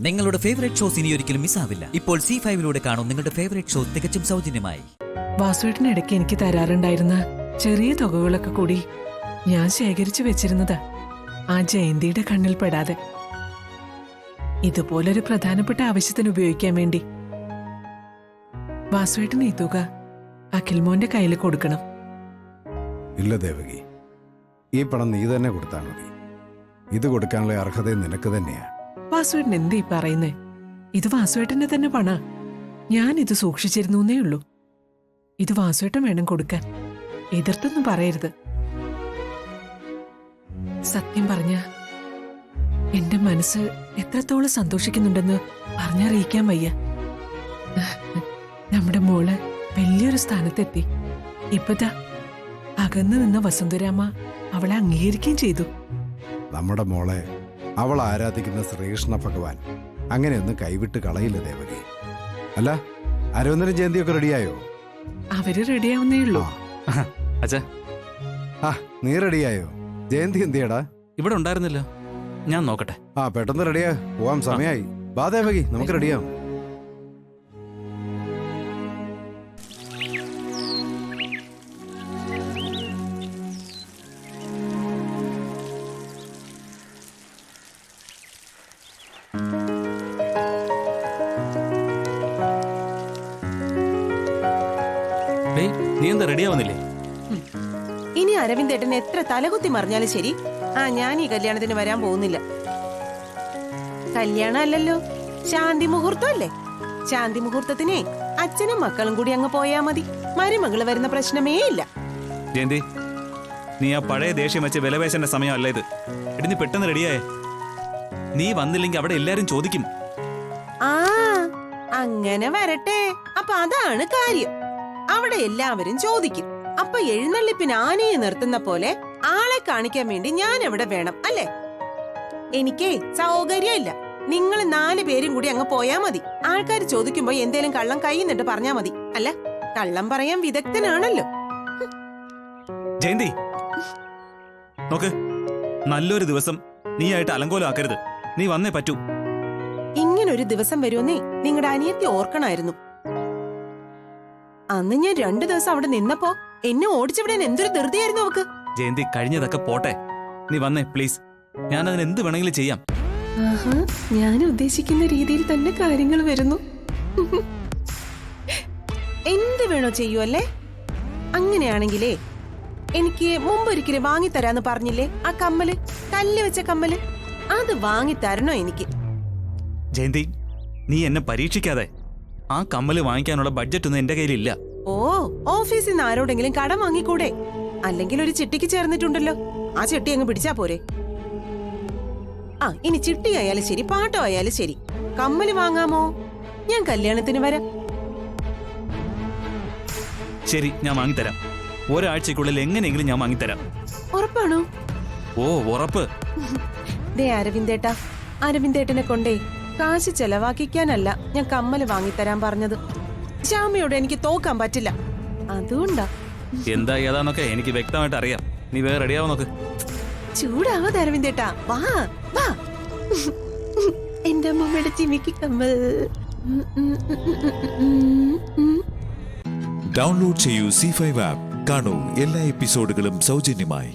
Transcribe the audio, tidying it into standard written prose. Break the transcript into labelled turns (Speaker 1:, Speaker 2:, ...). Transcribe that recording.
Speaker 1: നിങ്ങളുടെ favourite shows ഇനി ഒരിക്കലും മിസ്സാവില്ല. ഇപ്പോൾ C5 കാണും നിങ്ങളുടെ ഫേവറേറ്റ് ഷോ തികച്ചും സൗജന്യമായി.
Speaker 2: വാസുവേട്ടന് ഇടയ്ക്ക് എനിക്ക് തരാറുണ്ടായിരുന്ന ചെറിയ തുകകളൊക്കെ കൂടി ഞാൻ ശേഖരിച്ചു വെച്ചിരുന്നതാ, ആ ജയന്തിയുടെ കണ്ണിൽ പെടാതെ. ഇതുപോലൊരു പ്രധാനപ്പെട്ട ആവശ്യത്തിന് ഉപയോഗിക്കാൻ വേണ്ടി വാസുവേട്ടന് ഈ തുക അഖിൽമോന്റെ കയ്യിൽ കൊടുക്കണം.
Speaker 3: ഇല്ല ദേവകി, ഈ പണം നീ തന്നെ കൊടുത്താൽ മതി. ഇത് കൊടുക്കാനുള്ള അർഹത നിനക്ക് തന്നെയാ.
Speaker 2: വാസുവേട്ടൻ എന്തീ പറയുന്നേ? ഇത് വാസുവേട്ടന്റെ തന്നെ പണ. ഞാൻ ഇത് സൂക്ഷിച്ചിരുന്നേ ഉള്ളൂ. ഇത് വാസുവേട്ടൻ വേണം കൊടുക്കാൻ. എതിർത്തൊന്നും പറയരുത്. സത്യം പറഞ്ഞ എന്റെ മനസ്സ് എത്രത്തോളം സന്തോഷിക്കുന്നുണ്ടെന്ന് പറഞ്ഞറിയിക്കാൻ വയ്യ. നമ്മുടെ മോള് വലിയൊരു സ്ഥാനത്തെത്തി. ഇപ്പതാ അകന്നു നിന്ന വസുന്ധരാമ അവളെ അംഗീകരിക്കുകയും ചെയ്തു.
Speaker 3: നമ്മുടെ മോളെ അവൾ ആരാധിക്കുന്ന ശ്രീകൃഷ്ണ ഭഗവാൻ അങ്ങനെയൊന്നും കൈവിട്ട് കളയില്ല ദേവകി. അല്ല, അരവിന്ദനും ജയന്തിയൊക്കെ റെഡിയായോ?
Speaker 2: അവര് റെഡിയാവുന്നേ ഉള്ളൂ.
Speaker 3: നീ റെഡിയായോ? ജയന്തി എന്തിയടാ?
Speaker 4: ഇവിടെ ഉണ്ടായിരുന്നില്ല, ഞാൻ നോക്കട്ടെ.
Speaker 3: പെട്ടെന്ന് റെഡിയാ, പോവാം, സമയമായി. വാ ദേവകി, നമുക്ക് റെഡിയാവും.
Speaker 4: നീ എന്താ റെഡിയാവുന്നില്ലേ?
Speaker 5: ഇനി അരവിന്ദേട്ടൻ എത്ര തലകുത്തി മറിഞ്ഞാലും ശരി, ഞാൻ ഈ കല്യാണത്തിന് വരാൻ പോകുന്നില്ല. കല്യാണം അല്ലല്ലോ, ശാന്തി മുഹൂർത്തം അല്ലേ. ശാന്തി മുഹൂർത്തത്തിനെ അച്ഛനും മക്കളും കൂടി അങ്ങ് പോയാ മതി. മരുമകള് വരുന്ന പ്രശ്നമേ ഇല്ല.
Speaker 4: ജയന്തി, നീ ആ പഴയ ദേഷ്യം വെച്ച് വിലപേശേണ്ട സമയമല്ല ഇത്. എടി, നീ പെട്ടെന്ന് റെഡിയായേ. നീ വന്നില്ലെങ്കിൽ അവിടെ എല്ലാരും ചോദിക്കും.
Speaker 5: അങ്ങനെ വരട്ടെ. അപ്പൊ അതാണ് കാര്യം. അവിടെ എല്ലാവരും ചോദിക്കും. അപ്പൊ എഴുന്നള്ളിപ്പിന് ആനയെ നിർത്തുന്ന പോലെ ആളെ കാണിക്കാൻ വേണ്ടി ഞാൻ അവിടെ വേണം അല്ലേ? എനിക്കേ സൗകര്യമില്ല. നിങ്ങൾ 4 പേരും കൂടി അങ്ങ് പോയാ മതി. ആൾക്കാർ ചോദിക്കുമ്പോ എന്തേലും കള്ളം കൈന്നിട്ട് പറഞ്ഞാ മതി. അല്ല, കള്ളം പറയാൻ വിദഗ്ധനാണല്ലോ.
Speaker 4: ജയന്തി, നോക്ക്, നല്ലൊരു ദിവസം നീ ആയിട്ട് അലങ്കോലമാക്കരുത്. നീ വന്നേ പറ്റൂ.
Speaker 5: ഇങ്ങനൊരു ദിവസം വരുമെന്നേ നിങ്ങളുടെ അനിയത്തി ഓർക്കണായിരുന്നു. അന്ന് ഞാൻ 2 ദിവസം അവിടെ നിന്നപ്പോ എന്നെ ഓടിച്ചവിടാൻ എന്തൊരു ധൃതിയായിരുന്നു അവക്ക്.
Speaker 4: ജയന്തി, കഴിഞ്ഞതൊക്കെ പോട്ടെ. നീ വന്നേ പ്ലീസ്. ഞാൻ അതിന് എന്ത് വേണമെങ്കിലും ചെയ്യാം.
Speaker 5: ഞാൻ ഉദ്ദേശിക്കുന്ന രീതിയിൽ തന്നെ കാര്യങ്ങൾ വരുന്നു. എന്ത് വേണോ ചെയ്യൂ അല്ലേ? അങ്ങനെയാണെങ്കിലേ എനിക്ക് മുമ്പൊരിക്കലും വാങ്ങിത്തരാന്ന് പറഞ്ഞില്ലേ ആ കമ്മല്, കല്ല് വെച്ച കമ്മല്, അത് വാങ്ങിത്തരണോ എനിക്ക്.
Speaker 4: ജയന്തി, നീ എന്നെ പരീക്ഷിക്കാതെ. ആ കമ്മല് വാങ്ങിക്കാനുള്ള ബഡ്ജറ്റ് ഒന്നും എന്റെ കയ്യിലില്ല.
Speaker 5: ഓഫീസിൽ നിന്ന് ആരോടെങ്കിലും കടം വാങ്ങിക്കൂടെ? അല്ലെങ്കിൽ ഒരു ചിട്ടിക്ക് ചേർന്നിട്ടുണ്ടല്ലോ, ആ ചിട്ടി അങ്ങ് പിടിച്ചാ പോരെ. ഇനി ചിട്ടി ആയാലും ശരി, പാട്ടോ ആയാലും ശരി, കമ്മല് വാങ്ങാമോ? ഞാൻ കല്യാണത്തിന് വരാം.
Speaker 4: ശരി, ഞാൻ വാങ്ങിത്തരാം. ഒരാഴ്ചക്കുള്ളിൽ എങ്ങനെയെങ്കിലും ഞാൻ വാങ്ങിത്തരാം.
Speaker 5: ഉറപ്പാണോ?
Speaker 4: ഉറപ്പ്.
Speaker 5: ദേ അരവിന്ദേട്ടാ, അരവിന്ദേട്ടനെ കൊണ്ടേ കാശ് ചെലവാക്കിക്കാനല്ല ഞാൻ കമ്മല് വാങ്ങിത്തരാൻ പറഞ്ഞത്. ശ്യാമയോട് എനിക്ക് തോക്കാൻ പറ്റില്ല, അതുകൊണ്ടാ.
Speaker 4: എന്താ ഏതാന്നൊക്കെ എനിക്ക് വ്യക്തമായിട്ട് അറിയാം. നീ വേറെ റെഡിയാവോ നോക്ക്.
Speaker 5: ചൂടാവാതെ അരവിന്ദേട്ടാ, വാ വാ. എന്റെ അമ്മമ്മയുടെ ചിമിക്ക് കമ്മൽ.
Speaker 6: ഡൗൺലോഡ് ചെയ്യൂ C5 ആപ്പ്. കാണൂ എല്ലാ എപ്പിസോഡുകളും സൗജന്യമായി.